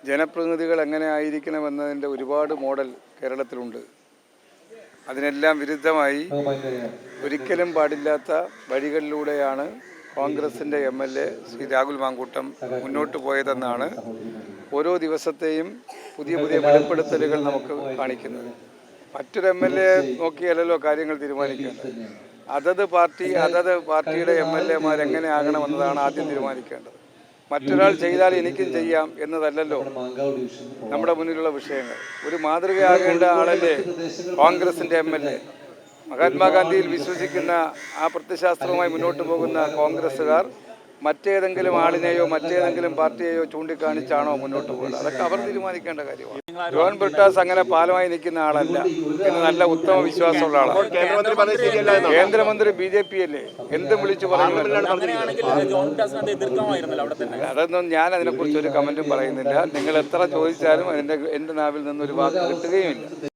ജനപ്രതിനിധികൾ എങ്ങനെ ആയിരിക്കണമെന്നതിൻ്റെ ഒരുപാട് മോഡൽ കേരളത്തിലുണ്ട്. അതിനെല്ലാം വിരുദ്ധമായി ഒരിക്കലും പാടില്ലാത്ത വഴികളിലൂടെയാണ് കോൺഗ്രസിൻ്റെ MLA ശ്രീ രാഹുൽ മാങ്കൂട്ടം മുന്നോട്ട് പോയതെന്നാണ് ഓരോ ദിവസത്തെയും പുതിയ പുതിയ വെളിപ്പെടുത്തലുകൾ നമുക്ക് കാണിക്കുന്നത്. മറ്റൊരു MLA നോക്കിയല്ലോ കാര്യങ്ങൾ തീരുമാനിക്കേണ്ടത്. അതത് പാർട്ടിയുടെ MLA എങ്ങനെ ആകണമെന്നതാണ് ആദ്യം തീരുമാനിക്കേണ്ടത്. മറ്റൊരാൾ ചെയ്താൽ എനിക്കും ചെയ്യാം എന്നതല്ലല്ലോ നമ്മുടെ മുന്നിലുള്ള വിഷയങ്ങൾ. ഒരു മാതൃകയാകേണ്ട ആളല്ലേ കോൺഗ്രസിൻ്റെ MLA. മഹാത്മാഗാന്ധിയിൽ വിശ്വസിക്കുന്ന ആ പ്രത്യശാസ്ത്രവുമായി മുന്നോട്ട് പോകുന്ന കോൺഗ്രസ്സുകാർ മറ്റേതെങ്കിലും ആളിനെയോ മറ്റേതെങ്കിലും പാർട്ടിയെയോ ചൂണ്ടിക്കാണിച്ചാണോ മുന്നോട്ട് പോകുന്നത്? അതൊക്കെ അവർ തീരുമാനിക്കേണ്ട കാര്യമാണ്. ജോൺ ബ്രിട്ടാസ് അങ്ങനെ പാലമായി നിൽക്കുന്ന ആളല്ല എന്ന് നല്ല ഉത്തമ വിശ്വാസമുള്ള ആളാണ്. കേന്ദ്രമന്ത്രി BJP അല്ലേ, എന്തും വിളിച്ചു പറഞ്ഞു. അതൊന്നും ഞാൻ അതിനെക്കുറിച്ച് ഒരു കമന്റും പറയുന്നില്ല. നിങ്ങൾ എത്ര ചോദിച്ചാലും എൻ്റെ നാവിൽ നിന്നൊരു വാക്ക് കിട്ടുകയുമില്ല.